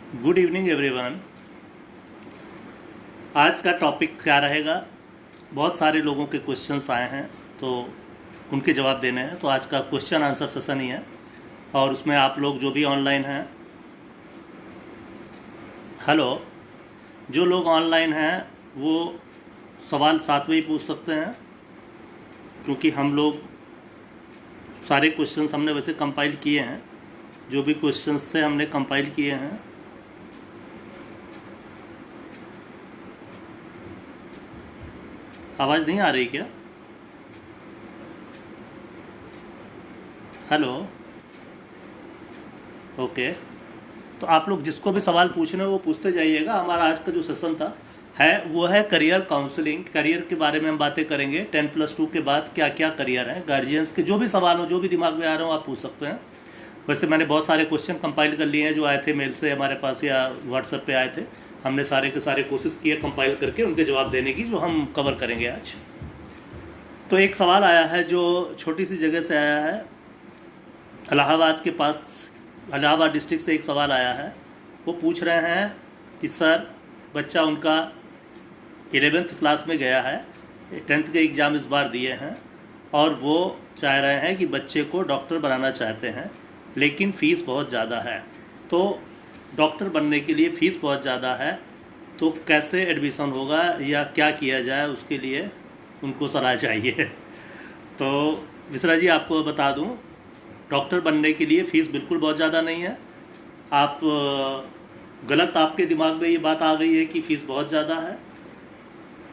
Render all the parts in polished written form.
Good evening everyone. आज का topic क्या रहेगा? बहुत सारे लोगों के क्वेश्चंस आए हैं तो उनके जवाब देने हैं। तो आज का क्वेश्चन आंसर सेशन ही है और उसमें आप लोग जो भी ऑनलाइन हैं, हेलो, जो लोग ऑनलाइन हैं वो सवाल साथ में ही पूछ सकते हैं, क्योंकि हम लोग सारे क्वेश्चंस हमने वैसे कंपाइल किए हैं। जो भी क्वेश्चंस थे हमने कंपाइल किए हैं। आवाज़ नहीं आ रही क्या? Hello, okay. तो आप लोग जिसको भी सवाल पूछने हैं वो पूछते जाइएगा। हमारा आज का जो सेशन था वो है करियर काउंसलिंग। करियर के बारे में हम बातें करेंगे। 10+2 के बाद क्या क्या करियर है, गार्जियंस के जो भी सवाल हो, जो भी दिमाग में आ रहा हो आप पूछ सकते हैं। वैसे मैंने बहुत सारे क्वेश्चन कंपाइल कर लिए हैं जो आए थे मेल से हमारे पास या व्हाट्सएप पे आए थे। हमने सारे के सारे कोशिश किए कंपाइल करके उनके जवाब देने की, जो हम कवर करेंगे आज। तो एक सवाल आया है जो छोटी सी जगह से आया है, इलाहाबाद के पास, इलाहाबाद डिस्ट्रिक्ट से एक सवाल आया है। वो पूछ रहे हैं कि सर, बच्चा उनका 11th क्लास में गया है, 10th के एग्ज़ाम इस बार दिए हैं और वो चाह रहे हैं कि बच्चे को डॉक्टर बनाना चाहते हैं, लेकिन फ़ीस बहुत ज़्यादा है। तो डॉक्टर बनने के लिए फ़ीस बहुत ज़्यादा है, तो कैसे एडमिशन होगा या क्या किया जाए, उसके लिए उनको सलाह चाहिए। तो मिश्रा जी, आपको बता दूं, डॉक्टर बनने के लिए फ़ीस बिल्कुल बहुत ज़्यादा नहीं है। आप गलत, आपके दिमाग में ये बात आ गई है कि फ़ीस बहुत ज़्यादा है।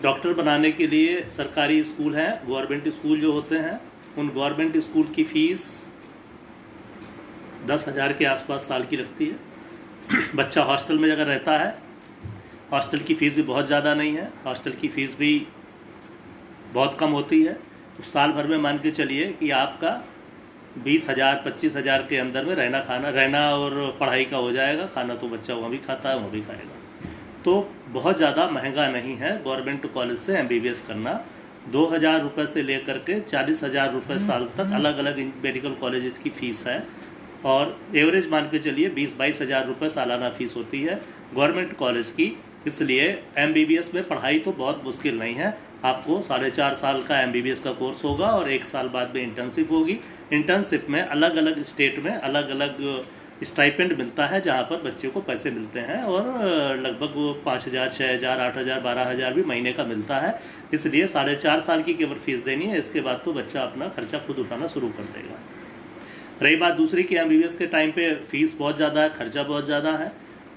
डॉक्टर बनाने के लिए सरकारी स्कूल हैं, गवर्नमेंट स्कूल जो होते हैं, उन गवर्नमेंट स्कूल की फ़ीस 10,000 के आसपास साल की लगती है। बच्चा हॉस्टल में अगर रहता है, हॉस्टल की फ़ीस भी बहुत ज़्यादा नहीं है, हॉस्टल की फ़ीस भी बहुत कम होती है। तो साल भर में मान के चलिए कि आपका 20,000 25,000 के अंदर में रहना और पढ़ाई का हो जाएगा। खाना तो बच्चा वहाँ भी खाता है, वहाँ भी खाएगा। तो बहुत ज़्यादा महंगा नहीं है गवर्नमेंट कॉलेज से MBBS करना। 2,000 रुपये से लेकर के 40,000 रुपये साल तक अलग अलग मेडिकल कॉलेजेस की फ़ीस है, और एवरेज मान के चलिए 20-22 हज़ार रुपये सालाना फ़ीस होती है गवर्नमेंट कॉलेज की। इसलिए MBBS में पढ़ाई तो बहुत मुश्किल नहीं है। आपको 4.5 साल का MBBS का कोर्स होगा और 1 साल बाद में इंटर्नशिप होगी। इंटर्नशिप में अलग अलग स्टेट में अलग अलग स्टाइपेंड मिलता है, जहाँ पर बच्चे को पैसे मिलते हैं, और लगभग वो 5,000 6,000 8,000 12,000 भी महीने का मिलता है। इसलिए 4.5 साल की केवल फीस देनी है। इसके बाद तो बच्चा अपना खर्चा खुद उठाना शुरू कर देगा। रही बात दूसरी कि MBBS के टाइम पे फ़ीस बहुत ज़्यादा है, खर्चा बहुत ज़्यादा है।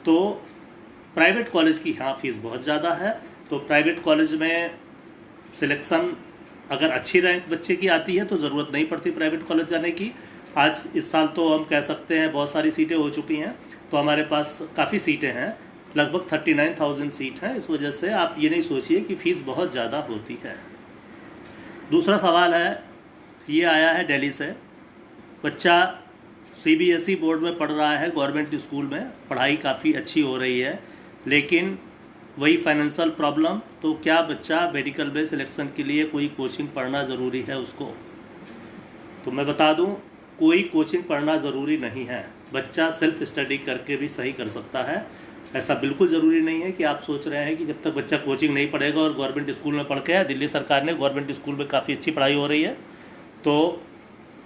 तो प्राइवेट कॉलेज की हाँ फ़ीस बहुत ज़्यादा है। तो प्राइवेट कॉलेज में सिलेक्शन अगर अच्छी रैंक बच्चे की आती है तो ज़रूरत नहीं पड़ती प्राइवेट कॉलेज जाने की। आज इस साल तो हम कह सकते हैं बहुत सारी सीटें हो चुकी हैं, तो हमारे पास काफ़ी सीटें हैं, लगभग 39,000 सीट हैं। इस वजह से आप ये नहीं सोचिए कि फ़ीस बहुत ज़्यादा होती है। दूसरा सवाल है, ये आया है दिल्ली से। बच्चा CBSE बोर्ड में पढ़ रहा है, गवर्नमेंट स्कूल में पढ़ाई काफ़ी अच्छी हो रही है, लेकिन वही फाइनेंशियल प्रॉब्लम। तो क्या बच्चा मेडिकल में सिलेक्शन के लिए कोई कोचिंग पढ़ना ज़रूरी है उसको? तो मैं बता दूं, कोई कोचिंग पढ़ना ज़रूरी नहीं है। बच्चा सेल्फ स्टडी करके भी सही कर सकता है। ऐसा बिल्कुल ज़रूरी नहीं है कि आप सोच रहे हैं कि जब तक बच्चा कोचिंग नहीं पढ़ेगा और गवर्नमेंट स्कूल में पढ़ के आए। दिल्ली सरकार ने गवर्नमेंट स्कूल में काफ़ी अच्छी पढ़ाई हो रही है, तो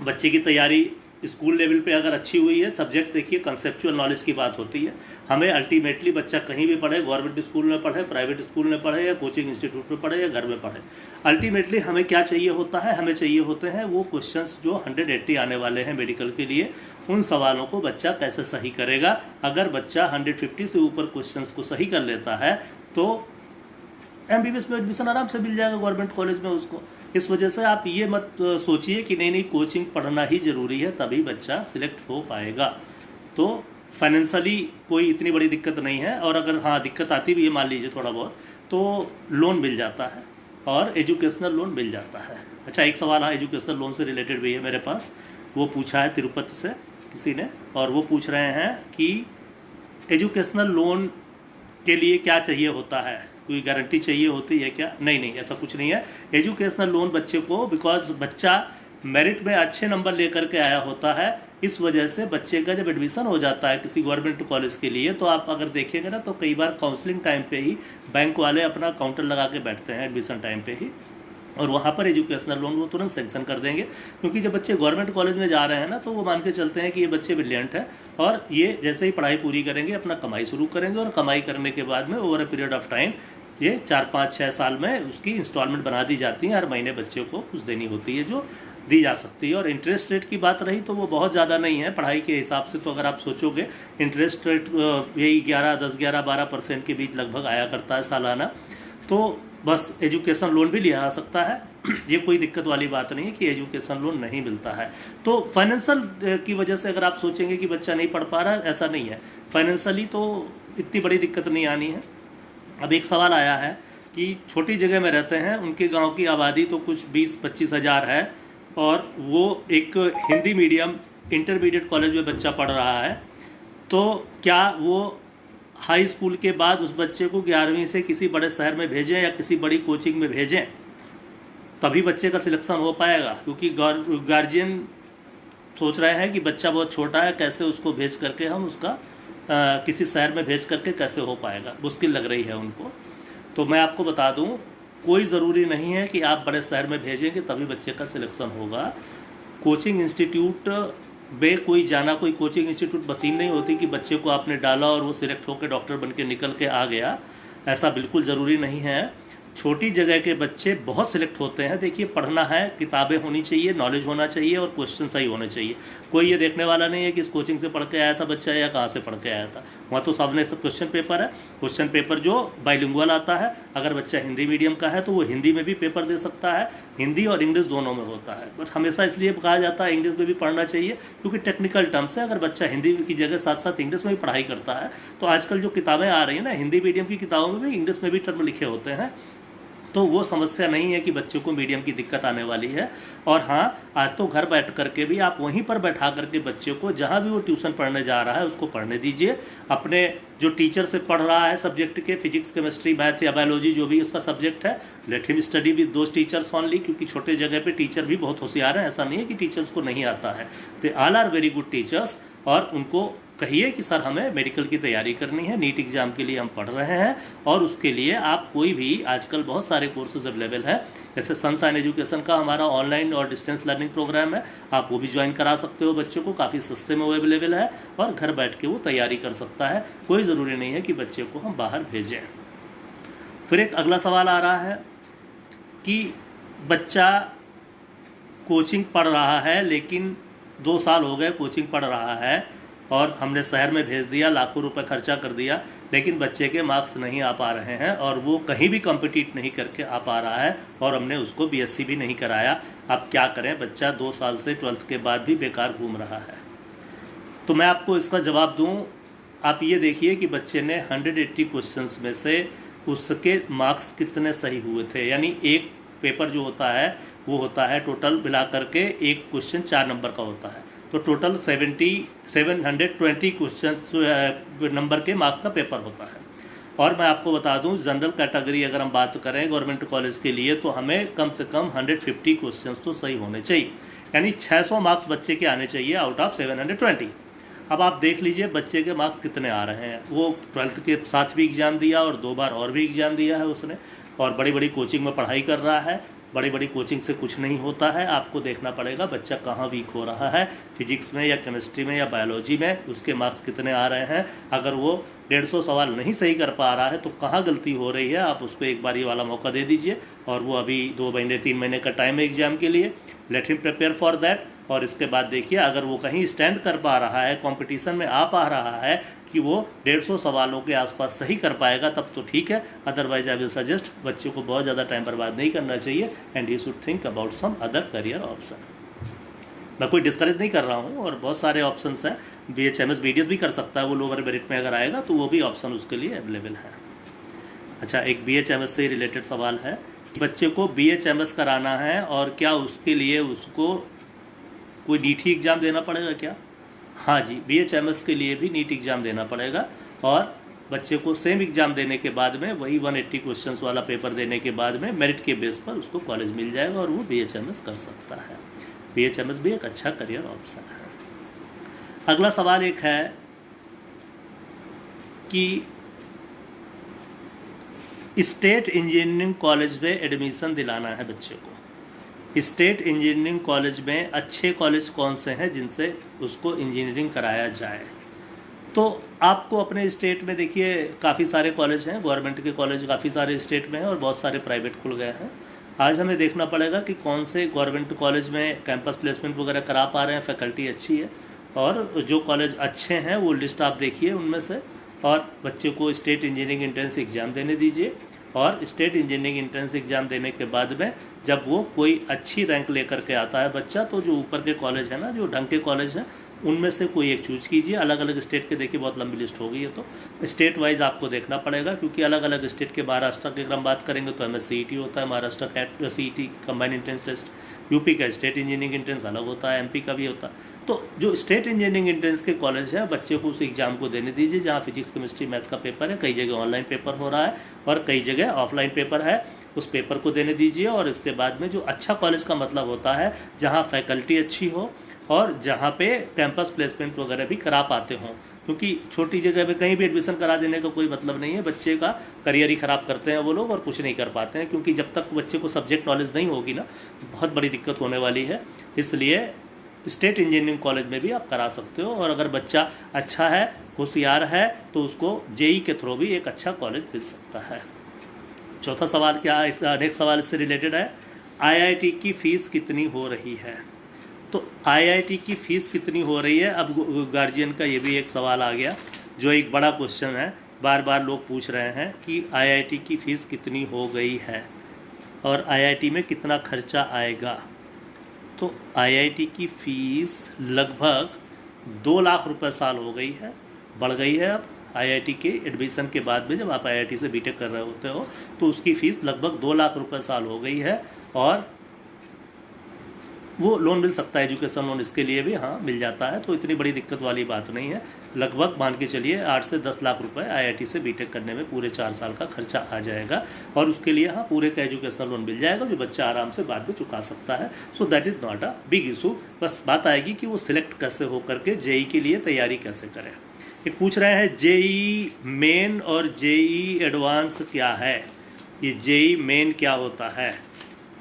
बच्चे की तैयारी स्कूल लेवल पे अगर अच्छी हुई है, सब्जेक्ट देखिए कंसेप्चुअल नॉलेज की बात होती है। हमें अल्टीमेटली बच्चा कहीं भी पढ़े, गवर्नमेंट स्कूल में पढ़े, प्राइवेट स्कूल में पढ़े, या कोचिंग इंस्टीट्यूट में पढ़े, या घर में पढ़े, अल्टीमेटली हमें क्या चाहिए होता है? हमें चाहिए होते हैं वो क्वेश्चंस जो 180 आने वाले हैं मेडिकल के लिए। उन सवालों को बच्चा कैसे सही करेगा? अगर बच्चा 150 से ऊपर क्वेश्चंस को सही कर लेता है तो MBBS में एडमिशन आराम से मिल जाएगा गवर्नमेंट कॉलेज में उसको। इस वजह से आप ये मत सोचिए कि नहीं कोचिंग पढ़ना ही ज़रूरी है तभी बच्चा सिलेक्ट हो पाएगा। तो फाइनेंशियली कोई इतनी बड़ी दिक्कत नहीं है, और अगर हाँ दिक्कत आती भी है मान लीजिए थोड़ा बहुत, तो लोन मिल जाता है और एजुकेशनल लोन मिल जाता है। अच्छा, एक सवाल हाँ एजुकेशनल लोन से रिलेटेड भी है मेरे पास। वो पूछा है तिरुपति से किसी ने, और वो पूछ रहे हैं कि एजुकेशनल लोन के लिए क्या चाहिए होता है, कोई गारंटी चाहिए होती है क्या? नहीं, ऐसा कुछ नहीं है। एजुकेशनल लोन बच्चे को, बिकॉज बच्चा मेरिट में अच्छे नंबर लेकर के आया होता है, इस वजह से बच्चे का जब एडमिशन हो जाता है किसी गवर्नमेंट कॉलेज के लिए, तो आप अगर देखेंगे ना तो कई बार काउंसलिंग टाइम पे ही बैंक वाले अपना काउंटर लगा के बैठते हैं एडमिशन टाइम पे ही, और वहाँ पर एजुकेशनल लोन वो तुरंत सेंक्शन कर देंगे। क्योंकि जब बच्चे गवर्नमेंट कॉलेज में जा रहे हैं ना, तो वो मान के चलते हैं कि ये बच्चे ब्रिलियंट हैं, और ये जैसे ही पढ़ाई पूरी करेंगे अपना कमाई शुरू करेंगे, और कमाई करने के बाद में over a period of time ये 4-5-6 साल में उसकी इंस्टॉलमेंट बना दी जाती है। हर महीने बच्चे को कुछ देनी होती है जो दी जा सकती है। और इंटरेस्ट रेट की बात रही तो वो बहुत ज़्यादा नहीं है पढ़ाई के हिसाब से। तो अगर आप सोचोगे इंटरेस्ट रेट यही 10-11-12% के बीच लगभग आया करता है सालाना, तो बस एजुकेशन लोन भी लिया जा सकता है। ये कोई दिक्कत वाली बात नहीं है कि एजुकेशन लोन नहीं मिलता है। तो फाइनेंशियल की वजह से अगर आप सोचेंगे कि बच्चा नहीं पढ़ पा रहा है, ऐसा नहीं है। फाइनेंशियली तो इतनी बड़ी दिक्कत नहीं आनी है। अब एक सवाल आया है कि छोटी जगह में रहते हैं, उनके गांव की आबादी तो कुछ 20-25 हज़ार है, और वो एक हिंदी मीडियम इंटरमीडिएट कॉलेज में बच्चा पढ़ रहा है, तो क्या वो हाई स्कूल के बाद उस बच्चे को 11वीं से किसी बड़े शहर में भेजें या किसी बड़ी कोचिंग में भेजें, तभी बच्चे का सिलेक्शन हो पाएगा? क्योंकि गार्जियन सोच रहे हैं कि बच्चा बहुत छोटा है, कैसे उसको भेज करके हम उसका किसी शहर में भेज करके कैसे हो पाएगा, मुश्किल लग रही है उनको। तो मैं आपको बता दूं, कोई ज़रूरी नहीं है कि आप बड़े शहर में भेजेंगे तभी बच्चे का सिलेक्शन होगा। कोचिंग इंस्टीट्यूट में कोई जाना, कोई कोचिंग इंस्टीट्यूट मशीन नहीं होती कि बच्चे को आपने डाला और वो सिलेक्ट होकर डॉक्टर बन के निकल के आ गया, ऐसा बिल्कुल ज़रूरी नहीं है। छोटी जगह के बच्चे बहुत सिलेक्ट होते हैं। देखिए, पढ़ना है, किताबें होनी चाहिए, नॉलेज होना चाहिए और क्वेश्चन सही होने चाहिए। कोई ये देखने वाला नहीं है कि इस कोचिंग से पढ़ के आया था बच्चा या कहाँ से पढ़ के आया था। वहाँ तो सामने सब क्वेश्चन पेपर है, क्वेश्चन पेपर जो बाइलिंगुअल आता है। अगर बच्चा हिंदी मीडियम का है तो वो हिंदी में भी पेपर दे सकता है, हिंदी और इंग्लिश दोनों में होता है। बट हमेशा इसलिए कहा जाता है इंग्लिश में भी पढ़ना चाहिए, क्योंकि टेक्निकल टर्म्स है। अगर बच्चा हिंदी की जगह साथ साथ इंग्लिश में भी पढ़ाई करता है, तो आजकल जो किताबें आ रही हैं ना, हिंदी मीडियम की किताबों में भी इंग्लिश में भी टर्म लिखे होते हैं, तो वो समस्या नहीं है कि बच्चों को मीडियम की दिक्कत आने वाली है। और हाँ, आज तो घर बैठ करके भी आप वहीं पर बैठा करके बच्चे को जहाँ भी वो ट्यूशन पढ़ने जा रहा है उसको पढ़ने दीजिए। अपने जो टीचर से पढ़ रहा है सब्जेक्ट के, फिजिक्स, केमिस्ट्री, मैथ या बायोलॉजी जो भी उसका सब्जेक्ट है, let him study with those teachers only. क्योंकि छोटे जगह पे टीचर भी बहुत होशियार हैं, ऐसा नहीं है कि टीचर्स को नहीं आता है। They all are very good teachers. और उनको कहिए कि सर हमें मेडिकल की तैयारी करनी है, नीट एग्ज़ाम के लिए हम पढ़ रहे हैं, और उसके लिए आप कोई भी, आजकल बहुत सारे कोर्सेज अवेलेबल है। जैसे सनशाइन एजुकेशन का हमारा ऑनलाइन और डिस्टेंस लर्निंग प्रोग्राम है, आप वो भी ज्वाइन करा सकते हो बच्चों को, काफ़ी सस्ते में वो अवेलेबल है, और घर बैठ के वो तैयारी कर सकता है। कोई ज़रूरी नहीं है कि बच्चे को हम बाहर भेजें। फिर एक अगला सवाल आ रहा है कि बच्चा कोचिंग पढ़ रहा है, लेकिन 2 साल हो गए कोचिंग पढ़ रहा है, और हमने शहर में भेज दिया, लाखों रुपए खर्चा कर दिया, लेकिन बच्चे के मार्क्स नहीं आ पा रहे हैं, और वो कहीं भी कम्पिटिट नहीं करके आ पा रहा है, और हमने उसको BSc भी नहीं कराया। अब क्या करें? बच्चा 2 साल से 12th के बाद भी बेकार घूम रहा है। तो मैं आपको इसका जवाब दूं, आप ये देखिए कि बच्चे ने 180 क्वेश्चंस में से उसके मार्क्स कितने सही हुए थे। यानी एक पेपर जो होता है वो होता है टोटल मिला करके, एक क्वेश्चन 4 नंबर का होता है, तो टोटल 720 क्वेश्चंस नंबर के मार्क्स का पेपर होता है। और मैं आपको बता दूं, जनरल कैटेगरी अगर हम बात करें गवर्नमेंट कॉलेज के लिए, तो हमें कम से कम 150 क्वेश्चंस तो सही होने चाहिए। यानी 600 मार्क्स बच्चे के आने चाहिए आउट ऑफ 720। अब आप देख लीजिए बच्चे के मार्क्स कितने आ रहे हैं। वो 12th के साथ भी एग्ज़ाम दिया और 2 बार और भी एग्ज़ाम दिया है उसने, और बड़ी बड़ी कोचिंग में पढ़ाई कर रहा है। बड़ी बड़ी कोचिंग से कुछ नहीं होता है, आपको देखना पड़ेगा बच्चा कहाँ वीक हो रहा है, फिजिक्स में या केमिस्ट्री में या बायोलॉजी में, उसके मार्क्स कितने आ रहे हैं। अगर वो 150 सवाल नहीं सही कर पा रहा है तो कहाँ गलती हो रही है, आप उसको एक बार ये वाला मौका दे दीजिए। और वो अभी 2 महीने 3 महीने का टाइम है एग्ज़ाम के लिए, let him prepare for that. और इसके बाद देखिए अगर वो कहीं स्टैंड कर पा रहा है, कंपटीशन में आ पा रहा है कि वो 150 सवालों के आसपास सही कर पाएगा, तब तो ठीक है। अदरवाइज आई विल सजेस्ट बच्चे को बहुत ज़्यादा टाइम बर्बाद नहीं करना चाहिए, and he should think about some other career option. मैं कोई डिस्करेज नहीं कर रहा हूँ, और बहुत सारे ऑप्शंस हैं। BHMS BDS भी कर सकता है, वो लोअर मेरिट में अगर आएगा तो वो भी ऑप्शन उसके लिए अवेलेबल है। अच्छा, एक BHMS से रिलेटेड सवाल है, बच्चे को BHMS कराना है और क्या उसके लिए उसको कोई नीट ही एग्ज़ाम देना पड़ेगा क्या? हाँ जी, BHMS के लिए भी नीट एग्ज़ाम देना पड़ेगा, और बच्चे को सेम एग्ज़ाम देने के बाद में वही 180 क्वेश्चंस वाला पेपर देने के बाद में मेरिट के बेस पर उसको कॉलेज मिल जाएगा और वो BHMS कर सकता है। BHMS भी एक अच्छा करियर ऑप्शन है। अगला सवाल एक है कि स्टेट इंजीनियरिंग कॉलेज में एडमिशन दिलाना है बच्चे को। स्टेट इंजीनियरिंग कॉलेज में अच्छे कॉलेज कौन से हैं जिनसे उसको इंजीनियरिंग कराया जाए। तो आपको अपने स्टेट में देखिए काफ़ी सारे कॉलेज हैं, गवर्नमेंट के कॉलेज काफ़ी सारे स्टेट में हैं और बहुत सारे प्राइवेट खुल गए हैं। आज हमें देखना पड़ेगा कि कौन से गवर्नमेंट कॉलेज में कैंपस प्लेसमेंट वगैरह करा पा रहे हैं, फैकल्टी अच्छी है, और जो कॉलेज अच्छे हैं वो लिस्ट आप देखिए उनमें से, और बच्चे को स्टेट इंजीनियरिंग एंट्रेंस एग्ज़ाम देने दीजिए। और स्टेट इंजीनियरिंग एंट्रेंस एग्ज़ाम देने के बाद में जब वो कोई अच्छी रैंक लेकर के आता है बच्चा, तो जो ऊपर के कॉलेज है ना, जो ढंग के कॉलेज हैं, उनमें से कोई एक चूज़ कीजिए। अलग अलग स्टेट के देखिए बहुत लंबी लिस्ट हो गई है, तो स्टेट वाइज आपको देखना पड़ेगा, क्योंकि अलग अलग स्टेट के, महाराष्ट्र की अगर हम बात करेंगे तो MSCET होता है, महाराष्ट्र का CET combined entrance test, UP का स्टेट इंजीनियरिंग एंट्रेंस अलग होता है, MP का भी होता है। तो जो स्टेट इंजीनियरिंग एंट्रेंस के कॉलेज है, बच्चे को उस एग्ज़ाम को देने दीजिए जहाँ फिजिक्स केमिस्ट्री मैथ का पेपर है। कई जगह ऑनलाइन पेपर हो रहा है और कई जगह ऑफलाइन पेपर है, उस पेपर को देने दीजिए। और इसके बाद में जो अच्छा कॉलेज का मतलब होता है जहाँ फैकल्टी अच्छी हो और जहाँ पे कैंपस प्लेसमेंट वगैरह भी करा पाते हों, क्योंकि छोटी जगह पे कहीं भी एडमिशन करा देने का कोई मतलब नहीं है। बच्चे का करियर ही ख़राब करते हैं वो लोग और कुछ नहीं कर पाते हैं, क्योंकि जब तक बच्चे को सब्जेक्ट नॉलेज नहीं होगी ना, बहुत बड़ी दिक्कत होने वाली है। इसलिए स्टेट इंजीनियरिंग कॉलेज में भी आप करा सकते हो, और अगर बच्चा अच्छा है, होशियार है, तो उसको JEE के थ्रू भी एक अच्छा कॉलेज मिल सकता है। चौथा सवाल क्या है, नेक्स्ट सवाल इससे रिलेटेड है, IIT की फ़ीस कितनी हो रही है। तो IIT की फ़ीस कितनी हो रही है, अब गार्जियन का ये भी एक सवाल आ गया, जो एक बड़ा क्वेश्चन है, बार बार लोग पूछ रहे हैं कि IIT की फ़ीस कितनी हो गई है और IIT में कितना खर्चा आएगा। तो IIT की फ़ीस लगभग 2 लाख रुपए साल हो गई है, बढ़ गई है। अब IIT के एडमिशन के बाद में जब आप IIT से BTech कर रहे होते हो तो उसकी फ़ीस लगभग 2 लाख रुपए साल हो गई है, और वो लोन मिल सकता है, एजुकेशन लोन इसके लिए भी हाँ मिल जाता है, तो इतनी बड़ी दिक्कत वाली बात नहीं है। लगभग मान के चलिए 8 से 10 लाख रुपए IIT से BTech करने में पूरे 4 साल का खर्चा आ जाएगा, और उसके लिए हाँ पूरे का एजुकेशन लोन मिल जाएगा जो बच्चा आराम से बाद में चुका सकता है। So that is not a big issue. बस बात आएगी कि वो सिलेक्ट कैसे हो करके JEE के लिए तैयारी कैसे करें। एक पूछ रहे हैं JEE मेन और JEE एडवांस क्या है। ये JEE मेन क्या होता है,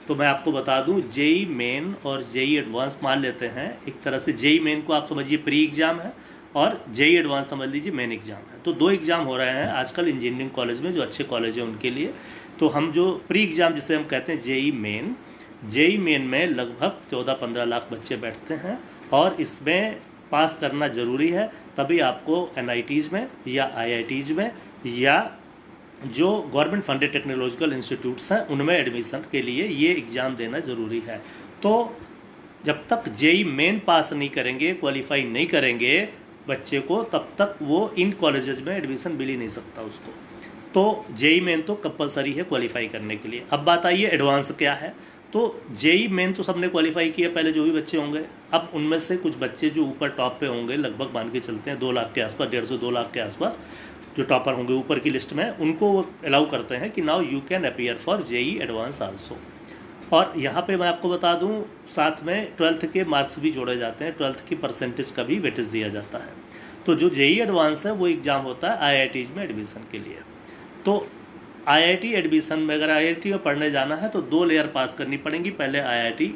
तो मैं आपको बता दूं, JEE मेन और JEE एडवांस मान लेते हैं एक तरह से। JEE मेन को आप समझिए प्री एग्ज़ाम है, और JEE एडवांस समझ लीजिए मेन एग्ज़ाम है। तो 2 एग्ज़ाम हो रहे हैं आजकल इंजीनियरिंग कॉलेज में, जो अच्छे कॉलेज हैं उनके लिए। तो हम जो प्री एग्ज़ाम जिसे हम कहते हैं JEE मेन में लगभग 14-15 लाख बच्चे बैठते हैं, और इसमें पास करना ज़रूरी है, तभी आपको NITs में या IITs में या जो गवर्नमेंट फंडेड टेक्नोलॉजिकल इंस्टीट्यूट्स हैं उनमें एडमिशन के लिए ये एग्ज़ाम देना ज़रूरी है। तो जब तक JEE मेन पास नहीं करेंगे, क्वालिफाई नहीं करेंगे बच्चे को, तब तक वो इन कॉलेजेस में एडमिशन मिल ही नहीं सकता उसको। तो JEE मेन तो कंपलसरी है क्वालिफाई करने के लिए। अब बात आई है एडवांस क्या है। तो JEE मेन तो सबने क्वालिफाई किया पहले, जो भी बच्चे होंगे। अब उनमें से कुछ बच्चे जो ऊपर टॉप पे होंगे, लगभग मान के चलते हैं 2 लाख के आसपास, 150-2 लाख के आसपास जो टॉपर होंगे ऊपर की लिस्ट में, उनको वो अलाउ करते हैं कि now you can appear for JEE advance also. और यहाँ पे मैं आपको बता दूँ, साथ में 12th के मार्क्स भी जोड़े जाते हैं, 12th की परसेंटेज का भी वेटेज दिया जाता है। तो जो JEE एडवांस है वो एग्ज़ाम होता है IITs में एडमिशन के लिए। तो IIT एडमिशन में अगर IIT में पढ़ने जाना है तो 2 लेयर पास करनी पड़ेंगी। पहले IIT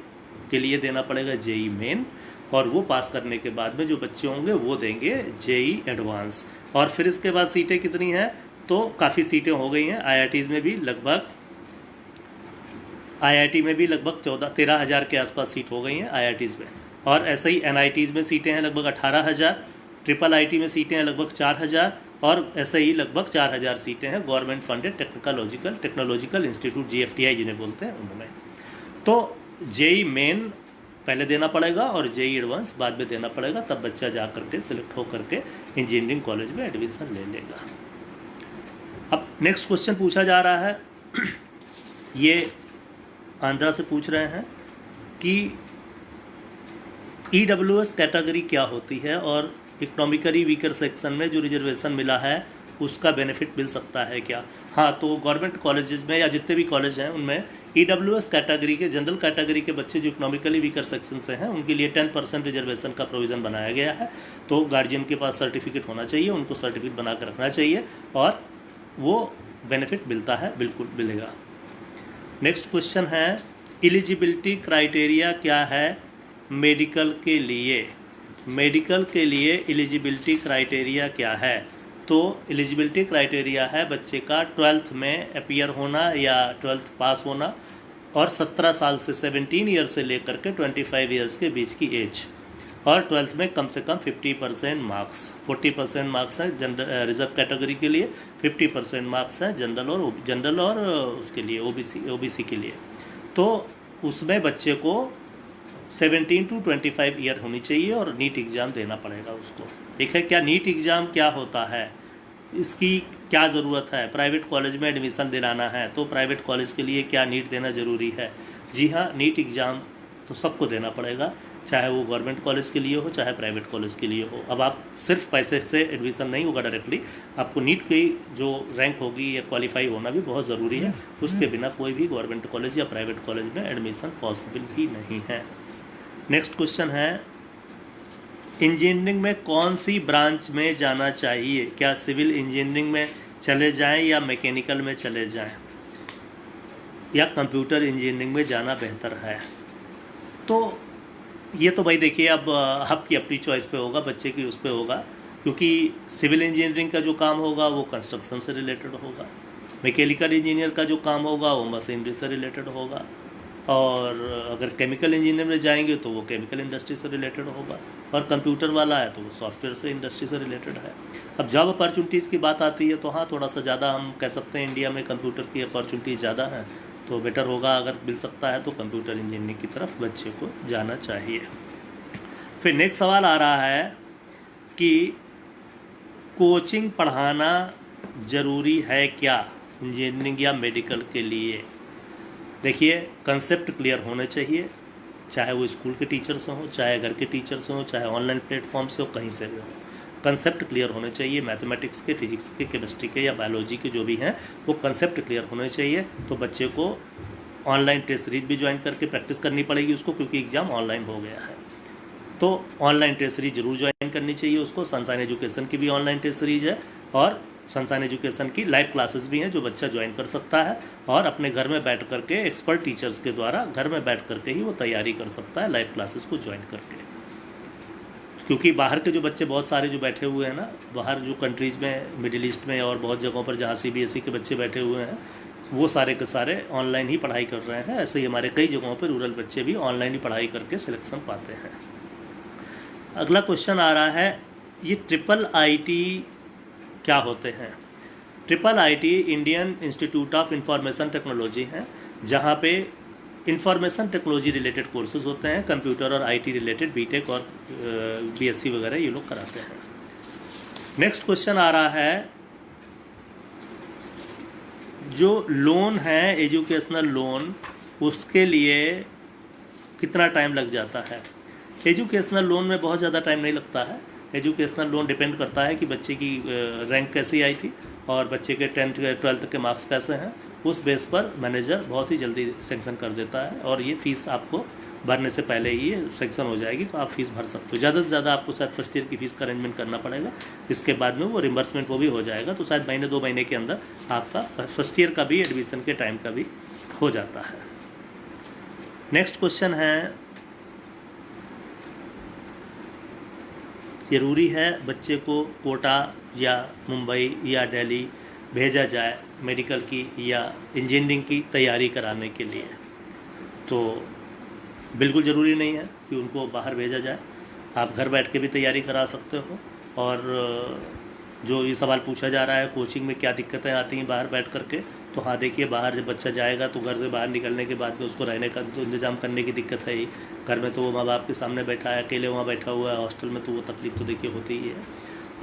के लिए देना पड़ेगा JEE मेन, और वो पास करने के बाद में जो बच्चे होंगे वो देंगे JEE एडवांस। और फिर इसके बाद सीटें कितनी हैं, तो काफ़ी सीटें हो गई हैं। IIT में भी लगभग 13 हज़ार के आसपास सीट हो गई हैं IITs में, और ऐसे ही NITs में सीटें हैं लगभग 18,000, IIIT में सीटें हैं लगभग 4,000, और ऐसे ही लगभग 4,000 सीटें हैं government funded technological institute GFTI जिन्हें बोलते हैं उनमें। तो JEE मेन पहले देना पड़ेगा और JEE एडवांस बाद में देना पड़ेगा, तब बच्चा जा करके सिलेक्ट हो करके इंजीनियरिंग कॉलेज में एडमिशन ले लेगा। अब नेक्स्ट क्वेश्चन पूछा जा रहा है, ये आंध्रा से पूछ रहे हैं कि EWS कैटेगरी क्या होती है, और इकोनॉमिकली वीकर सेक्शन में जो रिजर्वेशन मिला है उसका बेनिफिट मिल सकता है क्या। हाँ, तो गवर्नमेंट कॉलेजेस में या जितने भी कॉलेज हैं उनमें EWS कैटेगरी के, जनरल कैटेगरी के बच्चे जो इकोनॉमिकली वीकर सेक्शन से हैं उनके लिए 10% रिजर्वेशन का प्रोविज़न बनाया गया है। तो गार्जियन के पास सर्टिफिकेट होना चाहिए, उनको सर्टिफिकेट बना कर रखना चाहिए और वो बेनिफिट मिलता है, बिल्कुल मिलेगा। नेक्स्ट क्वेश्चन है एलिजिबिलिटी क्राइटेरिया क्या है मेडिकल के लिए। मेडिकल के लिए एलिजिबिलिटी क्राइटेरिया क्या है? तो एलिजिबिलिटी क्राइटेरिया है बच्चे का 12th में अपीयर होना या 12th पास होना और 17 साल से 17 ईयर से लेकर के 25 ईयर्स के बीच की एज, और 12th में कम से कम 50% मार्क्स, 40% मार्क्स हैं जनरल रिजर्व कैटेगरी के लिए, 50% मार्क्स हैं जनरल और उसके लिए ओबीसी के लिए। तो उसमें बच्चे को 17 to 25 ईयर होनी चाहिए और नीट एग्ज़ाम देना पड़ेगा उसको। ठीक है, क्या नीट एग्ज़ाम क्या होता है, इसकी क्या ज़रूरत है? प्राइवेट कॉलेज में एडमिशन दिलाना है तो प्राइवेट कॉलेज के लिए क्या नीट देना ज़रूरी है? जी हाँ, नीट एग्ज़ाम तो सबको देना पड़ेगा, चाहे वो गवर्नमेंट कॉलेज के लिए हो चाहे प्राइवेट कॉलेज के लिए हो। अब आप सिर्फ पैसे से एडमिशन नहीं होगा डायरेक्टली, आपको नीट की जो रैंक होगी या क्वालिफाई होना भी बहुत ज़रूरी है। उसके बिना कोई भी गवर्नमेंट कॉलेज या प्राइवेट कॉलेज में एडमिशन पॉसिबल ही नहीं है। नेक्स्ट क्वेश्चन है इंजीनियरिंग में कौन सी ब्रांच में जाना चाहिए? क्या सिविल इंजीनियरिंग में चले जाएं या मैकेनिकल में चले जाएं या कंप्यूटर इंजीनियरिंग में जाना बेहतर है? तो ये तो भाई देखिए अब आपकी अपनी चॉइस पे होगा, बच्चे की उस पे होगा, क्योंकि सिविल इंजीनियरिंग का जो काम होगा वो कंस्ट्रक्शन से रिलेटेड होगा, मैकेनिकल इंजीनियर का जो काम होगा वो मशीनरी से रिलेटेड होगा, और अगर केमिकल इंजीनियर में जाएंगे तो वो केमिकल इंडस्ट्री से रिलेटेड होगा, और कंप्यूटर वाला है तो वो सॉफ्टवेयर से इंडस्ट्री से रिलेटेड है। अब जॉब अपॉर्चुनिटीज़ की बात आती है तो हाँ, थोड़ा सा ज़्यादा हम कह सकते हैं इंडिया में कंप्यूटर की अपॉर्चुनिटीज़ ज़्यादा हैं, तो बेटर होगा अगर मिल सकता है तो कंप्यूटर इंजीनियरिंग की तरफ बच्चे को जाना चाहिए। फिर नेक्स्ट सवाल आ रहा है कि कोचिंग पढ़ाना ज़रूरी है क्या इंजीनियरिंग या मेडिकल के लिए? देखिए, कंसेप्ट क्लियर होने चाहिए, चाहे वो स्कूल के टीचर से हो, चाहे घर के टीचर से हो, चाहे ऑनलाइन प्लेटफॉर्म से हो, कहीं से भी हो। कंसेप्ट क्लियर होने चाहिए, मैथमेटिक्स के, फिजिक्स के, केमिस्ट्री के या बायोलॉजी के जो भी हैं वो कंसेप्ट क्लियर होने चाहिए। तो बच्चे को ऑनलाइन टेस्ट सीरीज भी ज्वाइन करके प्रैक्टिस करनी पड़ेगी उसको, क्योंकि एग्ज़ाम ऑनलाइन हो गया है। तो ऑनलाइन टेस्ट सीरीज जरूर ज्वाइन करनी चाहिए उसको। सनशाइन एजुकेशन की भी ऑनलाइन टेस्ट सीरीज है और सनशाइन एजुकेशन की लाइव क्लासेस भी हैं जो बच्चा ज्वाइन कर सकता है, और अपने घर में बैठ करके एक्सपर्ट टीचर्स के द्वारा घर में बैठ करके ही वो तैयारी कर सकता है लाइव क्लासेस को ज्वाइन करके। क्योंकि बाहर के जो बच्चे बहुत सारे जो बैठे हुए हैं ना, बाहर जो कंट्रीज़ में, मिडिल ईस्ट में और बहुत जगहों पर जहाँ CBSE के बच्चे बैठे हुए हैं, वो सारे के सारे ऑनलाइन ही पढ़ाई कर रहे हैं। ऐसे ही हमारे कई जगहों पर रूरल बच्चे भी ऑनलाइन ही पढ़ाई करके सिलेक्शन पाते हैं। अगला क्वेश्चन आ रहा है, ये IIT क्या होते हैं? IIT Indian institute of information technology है, जहाँ पे इंफॉर्मेशन टेक्नोलॉजी रिलेटेड कोर्सेज होते हैं, कंप्यूटर और IT रिलेटेड BTech और BSc वगैरह ये लोग कराते हैं। नेक्स्ट क्वेश्चन आ रहा है, जो लोन है एजुकेशनल लोन, उसके लिए कितना टाइम लग जाता है? एजुकेशनल लोन में बहुत ज़्यादा टाइम नहीं लगता है। एजुकेशनल लोन डिपेंड करता है कि बच्चे की रैंक कैसी आई थी और बच्चे के 10th 12th के मार्क्स कैसे हैं। उस बेस पर मैनेजर बहुत ही जल्दी सेंक्शन कर देता है, और ये फ़ीस आपको भरने से पहले ही ये सेंक्शन हो जाएगी, तो आप फ़ीस भर सकते हो। ज़्यादा से ज़्यादा आपको शायद फर्स्ट ईयर की फ़ीस का अरेंजमेंट करना पड़ेगा, इसके बाद में वो रिम्बर्समेंट वो भी हो जाएगा, तो शायद महीने 2 महीने के अंदर आपका फर्स्ट ईयर का भी एडमिशन के टाइम का भी हो जाता है। नेक्स्ट क्वेश्चन है, ज़रूरी है बच्चे को कोटा या मुंबई या दिल्ली भेजा जाए मेडिकल की या इंजीनियरिंग की तैयारी कराने के लिए? तो बिल्कुल ज़रूरी नहीं है कि उनको बाहर भेजा जाए, आप घर बैठ के भी तैयारी करा सकते हो। और जो ये सवाल पूछा जा रहा है कोचिंग में क्या दिक्कतें आती हैं बाहर बैठ करके, तो हाँ देखिए, बाहर जब बच्चा जाएगा तो घर से बाहर निकलने के बाद में उसको रहने का तो इंतज़ाम करने की दिक्कत है ही। घर में तो वो माँ बाप के सामने बैठा है, अकेले वहाँ बैठा हुआ है, हॉस्टल में तो वो तकलीफ़ तो देखिए होती ही है,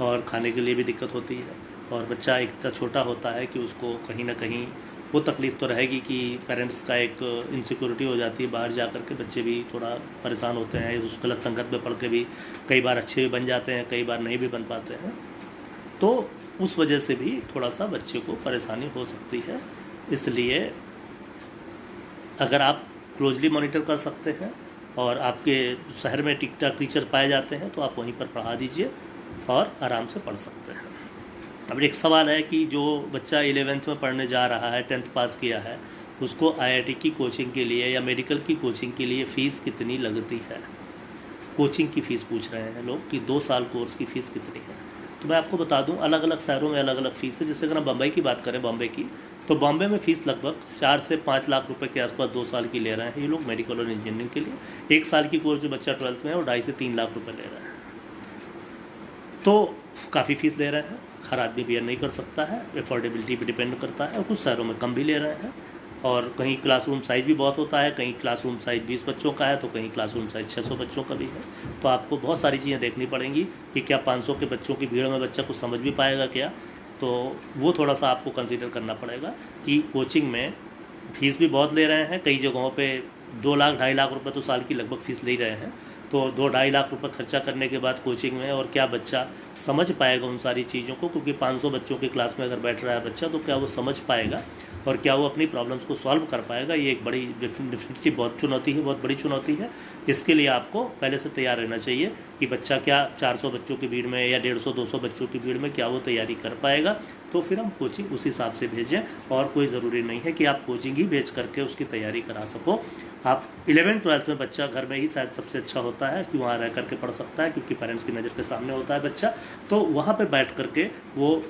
और खाने के लिए भी दिक्कत होती है। और बच्चा इतना छोटा होता है कि उसको कहीं ना कहीं वो तकलीफ़ तो रहेगी कि पेरेंट्स का एक इनसिक्योरिटी हो जाती है। बाहर जा कर के बच्चे भी थोड़ा परेशान होते हैं, उस गलत संगत में पढ़ के भी कई बार अच्छे भी बन जाते हैं, कई बार नहीं भी बन पाते हैं, तो उस वजह से भी थोड़ा सा बच्चे को परेशानी हो सकती है। इसलिए अगर आप क्लोजली मॉनिटर कर सकते हैं और आपके शहर में ठीक ठाक टीचर पाए जाते हैं तो आप वहीं पर पढ़ा दीजिए और आराम से पढ़ सकते हैं। अब एक सवाल है कि जो बच्चा 11th में पढ़ने जा रहा है, 10th पास किया है, उसको IIT की कोचिंग के लिए या मेडिकल की कोचिंग के लिए फ़ीस कितनी लगती है। कोचिंग की फ़ीस पूछ रहे हैं लोग कि 2 साल कोर्स की फ़ीस कितनी है। तो मैं आपको बता दूं, अलग अलग शहरों में अलग अलग फ़ीस है। जैसे अगर हम बम्बई की बात करें, बॉम्बे की, तो बॉम्बे में फ़ीस लगभग 4 से 5 लाख रुपए के आसपास 2 साल की ले रहे हैं ये लोग मेडिकल और इंजीनियरिंग के लिए। 1 साल की कोर्स जो बच्चा 12th में है वो 2.5 से 3 लाख रुपए ले रहे हैं। तो काफ़ी फ़ीस ले रहे हैं, हर आदमी बियर नहीं कर सकता है, एफोर्डेबिलिटी पे डिपेंड करता है। और कुछ शहरों में कम भी ले रहे हैं और कहीं क्लासरूम साइज़ भी बहुत होता है, कहीं क्लासरूम साइज़ 20 बच्चों का है तो कहीं क्लासरूम साइज़ 600 बच्चों का भी है। तो आपको बहुत सारी चीज़ें देखनी पड़ेंगी कि क्या 500 के बच्चों की भीड़ में बच्चा कुछ समझ भी पाएगा क्या। तो वो थोड़ा सा आपको कंसीडर करना पड़ेगा कि कोचिंग में फ़ीस भी बहुत ले रहे हैं। कई जगहों पे 2 लाख 2.5 लाख रुपए तो साल की लगभग फ़ीस ले रहे हैं। तो 2-2.5 लाख रुपए खर्चा करने के बाद कोचिंग में, और क्या बच्चा समझ पाएगा उन सारी चीज़ों को, क्योंकि 500 बच्चों की क्लास में अगर बैठ रहा है बच्चा तो क्या वो समझ पाएगा और क्या वो अपनी प्रॉब्लम्स को सॉल्व कर पाएगा। ये एक बड़ी डेफिनेटली बहुत चुनौती है, बहुत बड़ी चुनौती है। इसके लिए आपको पहले से तैयार रहना चाहिए कि बच्चा क्या 400 बच्चों की भीड़ में या 150-200 बच्चों की भीड़ में क्या वो तैयारी कर पाएगा। तो फिर हम कोचिंग उस हिसाब से भेजें और कोई ज़रूरी नहीं है कि आप कोचिंग ही भेज करके उसकी तैयारी करा सको। आप 11th-12th में बच्चा घर में ही शायद सबसे अच्छा होता है कि वहाँ रह करके पढ़ सकता है, क्योंकि पेरेंट्स की नज़र के सामने होता है बच्चा। तो वहाँ पे बैठ करके वो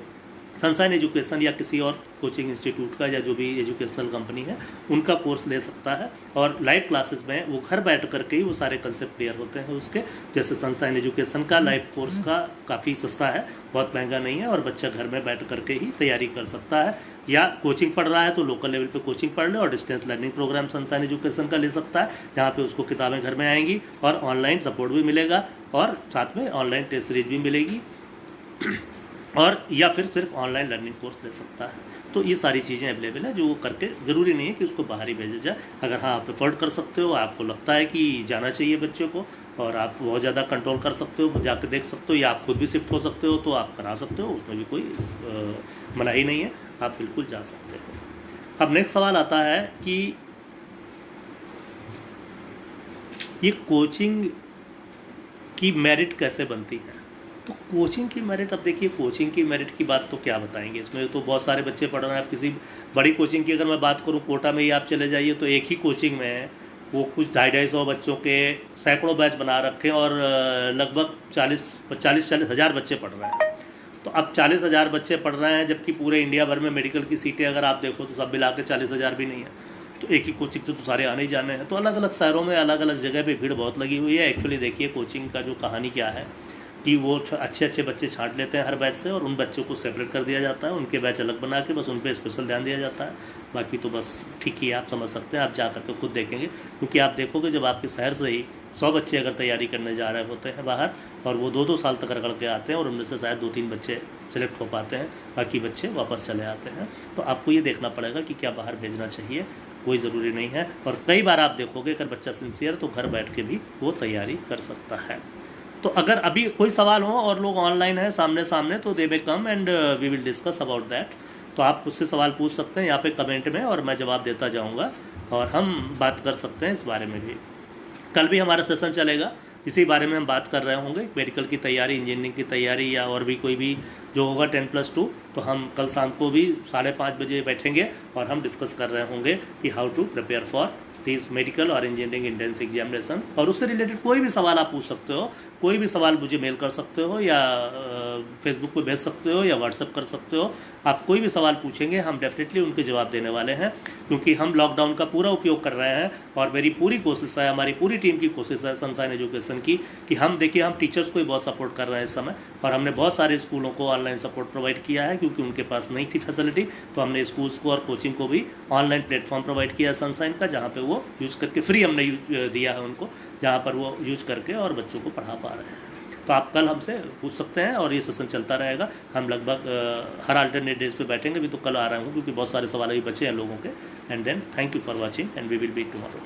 सनशाइन एजुकेशन या किसी और कोचिंग इंस्टीट्यूट का या जो भी एजुकेशनल कंपनी है उनका कोर्स ले सकता है। और लाइव क्लासेस में वो घर बैठ करके ही वो सारे कंसेप्ट क्लियर होते हैं उसके। जैसे सनशाइन एजुकेशन का लाइव कोर्स का काफ़ी सस्ता है, बहुत महंगा नहीं है, और बच्चा घर में बैठ करके ही तैयारी कर सकता है। या कोचिंग पढ़ रहा है तो लोकल लेवल पे कोचिंग पढ़ ले और distance learning program Sunshine Education का ले सकता है, जहाँ पे उसको किताबें घर में आएंगी और ऑनलाइन सपोर्ट भी मिलेगा और साथ में ऑनलाइन टेस्ट सीरीज भी मिलेगी, और या फिर सिर्फ ऑनलाइन लर्निंग कोर्स ले सकता है। तो ये सारी चीज़ें अवेलेबल हैं जो वो करके, ज़रूरी नहीं है कि उसको बाहर ही भेजा जाए। अगर हाँ आप अफोर्ड कर सकते हो, आपको लगता है कि जाना चाहिए बच्चे को और आप बहुत ज़्यादा कंट्रोल कर सकते हो, जाके देख सकते हो, या आप खुद भी शिफ्ट हो सकते हो तो आप करा सकते हो, उसमें भी कोई मनाही नहीं है, आप बिल्कुल जा सकते हो। अब नेक्स्ट सवाल आता है कि ये कोचिंग की मेरिट कैसे बनती है। तो कोचिंग की मेरिट, अब देखिए कोचिंग की मेरिट की बात तो क्या बताएंगे, इसमें तो बहुत सारे बच्चे पढ़ रहे हैं। आप किसी बड़ी कोचिंग की अगर मैं बात करूँ, कोटा में ही आप चले जाइए तो एक ही कोचिंग में वो कुछ 250-250 बच्चों के सैकड़ों बैच बना रखे हैं और लगभग 40 हज़ार बच्चे पढ़ रहे हैं। तो अब 40,000 बच्चे पढ़ रहे हैं, जबकि पूरे इंडिया भर में मेडिकल की सीटें अगर आप देखो तो सब मिला के 40,000 भी नहीं है। तो एक ही कोचिंग से तो सारे आने ही जाने हैं। तो अलग अलग शहरों में अलग अलग जगह पे भीड़ बहुत लगी हुई है। एक्चुअली देखिए कोचिंग का जो कहानी क्या है कि वो अच्छे अच्छे बच्चे छांट लेते हैं हर बैच से और उन बच्चों को सेपरेट कर दिया जाता है, उनके बैच अलग बना के बस उन पर स्पेशल ध्यान दिया जाता है। बाकी तो बस ठीक ही आप समझ सकते हैं, आप जा करके खुद देखेंगे, क्योंकि आप देखोगे जब आपके शहर से ही 100 बच्चे अगर तैयारी करने जा रहे होते हैं बाहर और वो 2-2 साल तक रगड़ के आते हैं और उनमें से शायद 2-3 बच्चे सेलेक्ट हो पाते हैं, बाकी बच्चे वापस चले आते हैं। तो आपको ये देखना पड़ेगा कि क्या बाहर भेजना चाहिए, कोई ज़रूरी नहीं है। और कई बार आप देखोगे अगर बच्चा सिंसियर तो घर बैठ के भी वो तैयारी कर सकता है। तो अगर अभी कोई सवाल हो और लोग ऑनलाइन हैं सामने सामने तो they may come and we will discuss about that. तो आप उससे सवाल पूछ सकते हैं यहाँ पे कमेंट में और मैं जवाब देता जाऊँगा और हम बात कर सकते हैं इस बारे में भी। कल भी हमारा सेशन चलेगा, इसी बारे में हम बात कर रहे होंगे, मेडिकल की तैयारी, इंजीनियरिंग की तैयारी या और भी कोई भी जो होगा 10+2। तो हम कल शाम को भी 5:30 बजे बैठेंगे और हम डिस्कस कर रहे होंगे कि how to prepare for this medical और इंजीनियरिंग एंट्रेंस एग्जामिनेशन। और उससे रिलेटेड कोई भी सवाल आप पूछ सकते हो, कोई भी सवाल मुझे मेल कर सकते हो या फेसबुक पे भेज सकते हो या व्हाट्सएप कर सकते हो। आप कोई भी सवाल पूछेंगे हम डेफिनेटली उनके जवाब देने वाले हैं, क्योंकि हम लॉकडाउन का पूरा उपयोग कर रहे हैं और मेरी पूरी कोशिश है, हमारी पूरी टीम की कोशिश है सनशाइन एजुकेशन की कि हम देखिए हम टीचर्स को ही बहुत सपोर्ट कर रहे हैं इस समय, और हमने बहुत सारे स्कूलों को ऑनलाइन सपोर्ट प्रोवाइड किया है क्योंकि उनके पास नहीं थी फैसिलिटी। तो हमने स्कूल्स को और कोचिंग को भी ऑनलाइन प्लेटफॉर्म प्रोवाइड किया सनशाइन का, जहाँ पे वो यूज़ करके फ्री हमने दिया है उनको, जहाँ पर वो यूज करके और बच्चों को पढ़ा पा रहे हैं। तो आप कल हमसे पूछ सकते हैं और ये सेशन चलता रहेगा। हम लगभग हर अल्टरनेट डेज पे बैठेंगे, भी तो कल आ रहा हूँ क्योंकि बहुत सारे सवाल अभी बचे हैं लोगों के। And then thank you for watching and we will be tomorrow.